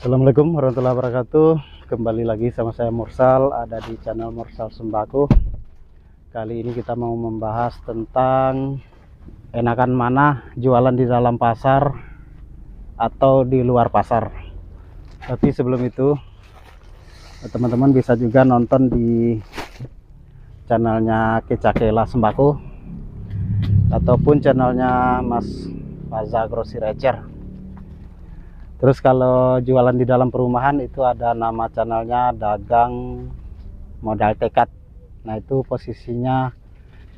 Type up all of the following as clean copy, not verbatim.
Assalamualaikum warahmatullahi wabarakatuh. Kembali lagi sama saya Mursal, ada di channel Mursal Sembako. Kali ini kita mau membahas tentang enakan mana jualan di dalam pasar atau di luar pasar. Tapi sebelum itu, teman-teman bisa juga nonton di channelnya Kecakela Sembako ataupun channelnya Mas Faza Grosir Ecer. Terus kalau jualan di dalam perumahan itu ada nama channelnya Dagang Modal Tekad. Nah itu posisinya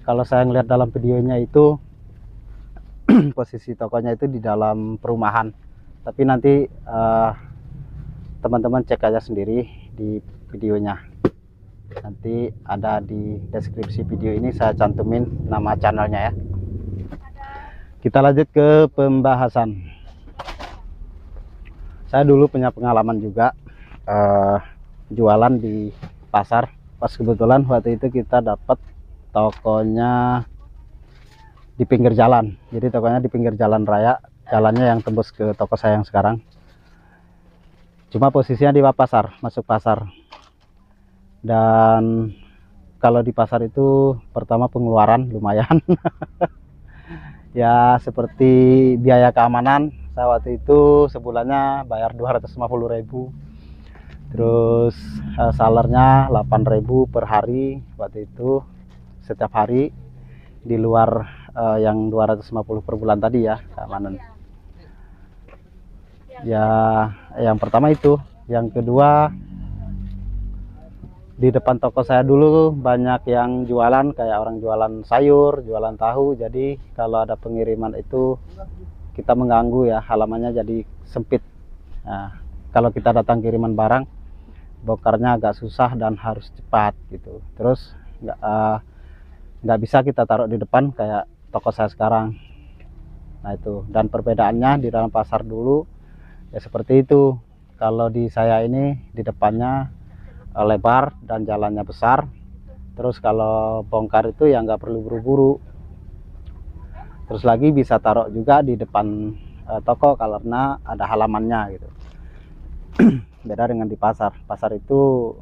kalau saya ngeliat dalam videonya itu posisi tokonya itu di dalam perumahan. Tapi nanti teman-teman cek aja sendiri di videonya. Nanti ada di deskripsi video ini saya cantumin nama channelnya ya. Kita lanjut ke pembahasan. Saya dulu punya pengalaman juga jualan di pasar. Pas kebetulan waktu itu kita dapat tokonya di pinggir jalan. Jadi tokonya di pinggir jalan raya, jalannya yang tembus ke toko saya yang sekarang. Cuma posisinya di pasar, masuk pasar. Dan kalau di pasar itu pertama pengeluaran lumayan. Ya seperti biaya keamanan. Saya waktu itu sebulannya bayar 250.000, terus salernya 8.000 per hari waktu itu, setiap hari, di luar yang 250 per bulan tadi ya keamanan. Ya yang pertama itu. Yang kedua, di depan toko saya dulu banyak yang jualan, kayak orang jualan sayur, jualan tahu. Jadi kalau ada pengiriman itu kita mengganggu ya, halamannya jadi sempit. Nah, kalau kita datang kiriman barang, bokarnya agak susah dan harus cepat gitu. Terus nggak bisa kita taruh di depan kayak toko saya sekarang. Nah itu, dan perbedaannya di dalam pasar dulu ya seperti itu. Kalau di saya ini di depannya lebar dan jalannya besar. Terus kalau bongkar itu ya nggak perlu buru-buru. Terus lagi bisa taruh juga di depan toko karena ada halamannya gitu. Beda dengan di pasar. Pasar itu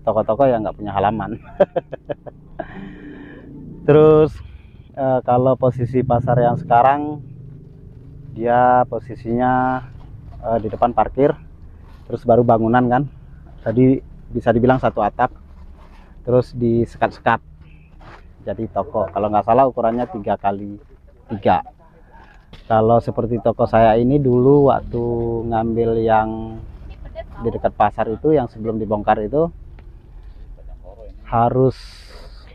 toko-toko yang nggak punya halaman. Terus kalau posisi pasar yang sekarang, dia posisinya di depan parkir, terus baru bangunan kan. Tadi bisa dibilang satu atap, terus disekat-sekat jadi toko. Kalau nggak salah ukurannya 3x3. Kalau seperti toko saya ini dulu waktu ngambil yang di dekat pasar itu, yang sebelum dibongkar itu, harus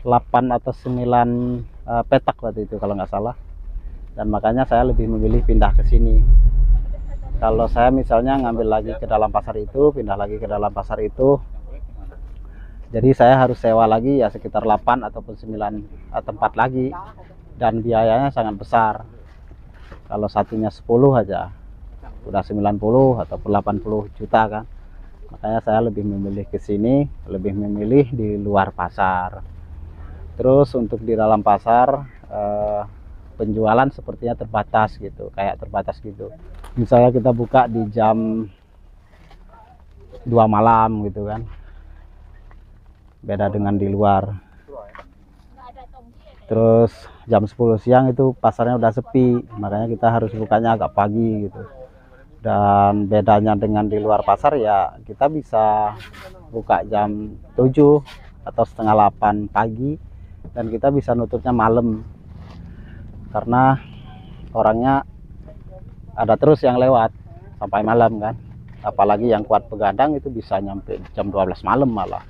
8 atau 9 petak waktu itu kalau nggak salah. Dan makanya saya lebih memilih pindah ke sini. Kalau saya misalnya ngambil lagi ke dalam pasar itu, pindah lagi ke dalam pasar itu, jadi saya harus sewa lagi ya sekitar 8 ataupun 9 tempat lagi. Dan biayanya sangat besar. Kalau satunya 10 aja udah 90 ataupun 80 juta kan. Makanya saya lebih memilih ke sini, lebih memilih di luar pasar. Terus untuk di dalam pasar penjualan sepertinya terbatas gitu, kayak terbatas gitu. Misalnya kita buka di jam 2 malam gitu kan. Beda dengan di luar. Terus jam 10 siang itu pasarnya udah sepi, makanya kita harus bukanya agak pagi gitu. Dan bedanya dengan di luar pasar ya, kita bisa buka jam 7 atau setengah 8 pagi, dan kita bisa nutupnya malam karena orangnya ada terus yang lewat sampai malam kan. Apalagi yang kuat begadang itu bisa nyampe jam 12 malam malah.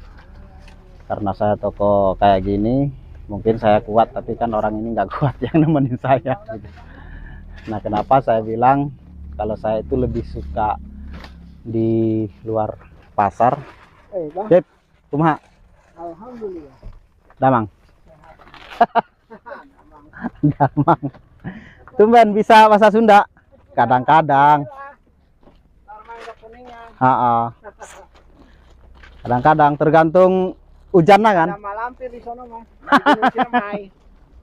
Karena saya toko kayak gini, mungkin saya kuat, tapi kan orang ini nggak kuat yang nemenin saya gitu. Nah kenapa saya bilang kalau saya itu lebih suka di luar pasar. Jep, kumaha? Alhamdulillah. Damang. Damang. Tumben bisa bahasa Sunda. Kadang-kadang. Kadang-kadang tergantung hujannya kan. Ada malampir di sono, Bang. Gunung Ciremai.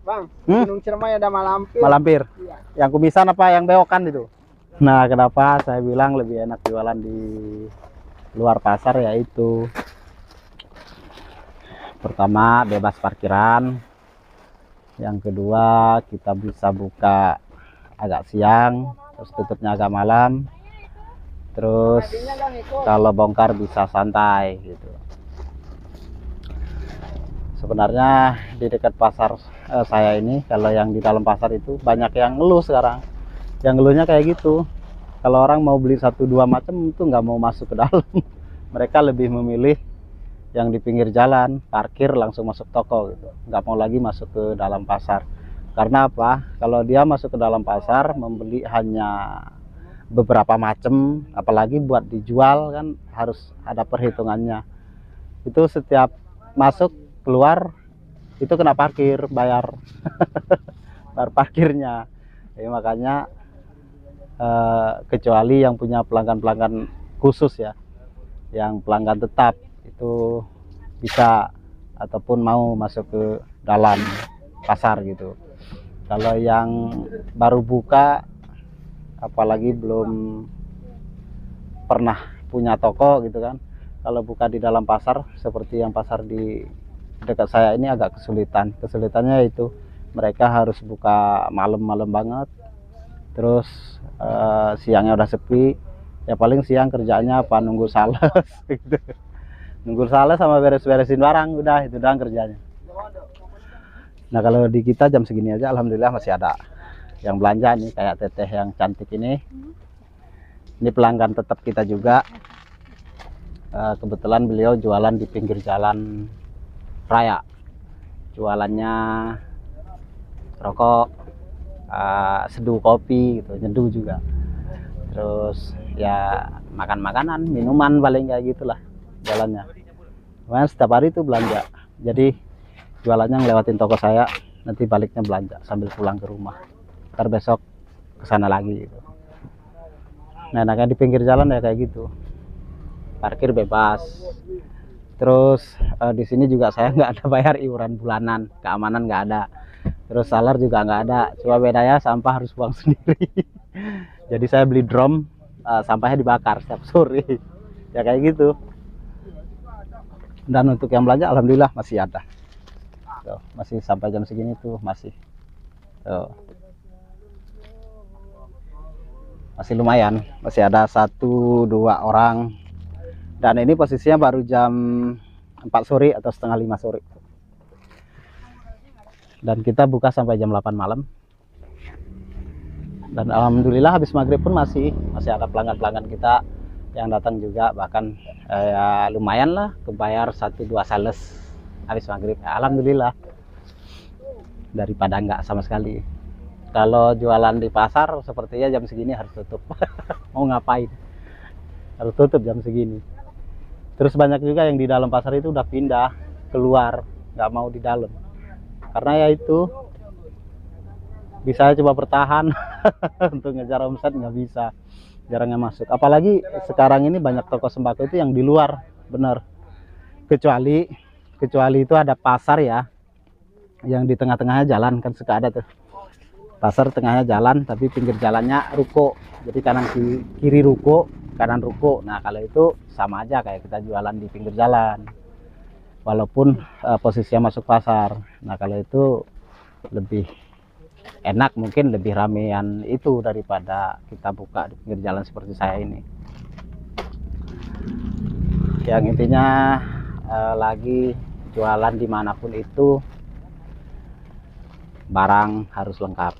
Bang, Gunung Ciremai ada malampir. Malampir. Iya. Yang kumisan apa yang bewokan itu? Nah, kenapa saya bilang lebih enak jualan di luar pasar, yaitu pertama bebas parkiran, yang kedua kita bisa buka agak siang terus tutupnya agak malam, terus kalau bongkar bisa santai gitu. Sebenarnya di dekat pasar saya ini, kalau yang di dalam pasar itu banyak yang ngeluh sekarang. Yang ngeluhnya kayak gitu, kalau orang mau beli 1-2 macam itu nggak mau masuk ke dalam. Mereka lebih memilih yang di pinggir jalan, parkir langsung masuk toko gitu, nggak mau lagi masuk ke dalam pasar. Karena apa? Kalau dia masuk ke dalam pasar membeli hanya beberapa macam, apalagi buat dijual kan harus ada perhitungannya. Itu setiap masuk keluar itu kena parkir, bayar bayar parkirnya. Jadi makanya kecuali yang punya pelanggan-pelanggan khusus ya, yang pelanggan tetap itu bisa ataupun mau masuk ke dalam pasar gitu. Kalau yang baru buka, apalagi belum pernah punya toko gitu kan, kalau buka di dalam pasar seperti yang pasar di dekat saya ini agak kesulitannya itu mereka harus buka malam-malam banget, terus siangnya udah sepi ya, paling siang kerjanya apa, nunggu sales gitu. Nunggu sales sama beres-beresin barang, udah itu doang kerjanya. Nah kalau di kita jam segini aja alhamdulillah masih ada yang belanja nih, kayak teteh yang cantik ini pelanggan tetap kita juga. Kebetulan beliau jualan di pinggir jalan raya, jualannya rokok, seduh kopi gitu, nyeduh juga, terus ya makan makanan, minuman, paling kayak gitulah jalannya. Cuman setiap hari itu belanja, jadi jualannya ngelewatin toko saya, nanti baliknya belanja sambil pulang ke rumah, ntar besok kesana lagi gitu. Nah kayak di pinggir jalan ya kayak gitu, parkir bebas. Terus di sini juga saya nggak ada bayar iuran bulanan, keamanan nggak ada, terus salar juga nggak ada, cuma bedanya sampah harus buang sendiri. Jadi saya beli drum, sampahnya dibakar setiap sore ya kayak gitu. Dan untuk yang belanja alhamdulillah masih ada tuh, masih sampai jam segini tuh masih tuh. Masih lumayan, masih ada 1-2 orang. Dan ini posisinya baru jam 4 sore atau setengah 5 sore. Dan kita buka sampai jam 8 malam. Dan alhamdulillah habis maghrib pun masih ada pelanggan-pelanggan kita yang datang juga. Bahkan ya lumayan lah, kebayar 1-2 sales habis maghrib. Ya, alhamdulillah. Daripada enggak sama sekali. Kalau jualan di pasar sepertinya jam segini harus tutup. Mau ngapain? Harus tutup jam segini. Terus banyak juga yang di dalam pasar itu udah pindah keluar, nggak mau di dalam, karena ya itu bisa coba bertahan untuk ngejar omset nggak bisa, jarangnya masuk. Apalagi sekarang ini banyak toko sembako itu yang di luar, bener. Kecuali itu ada pasar ya, yang di tengah-tengahnya jalan, kan suka ada tuh pasar tengahnya jalan tapi pinggir jalannya ruko, jadi kanan kiri ruko, kanan ruko. Nah kalau itu sama aja kayak kita jualan di pinggir jalan, walaupun posisinya masuk pasar. Nah kalau itu lebih enak, mungkin lebih ramean itu daripada kita buka di pinggir jalan seperti saya ini. Yang intinya lagi jualan dimanapun itu barang harus lengkap,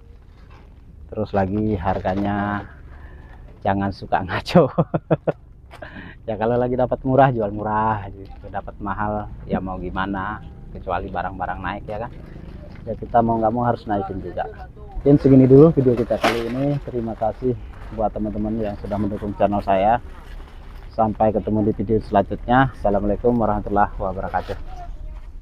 terus lagi harganya jangan suka ngaco. Ya kalau lagi dapat murah jual murah, dapat mahal ya mau gimana, kecuali barang-barang naik ya kan, ya kita mau nggak mau harus naikin juga. Mungkin segini dulu video kita kali ini. Terima kasih buat teman-teman yang sudah mendukung channel saya. Sampai ketemu di video selanjutnya. Assalamualaikum warahmatullahi wabarakatuh.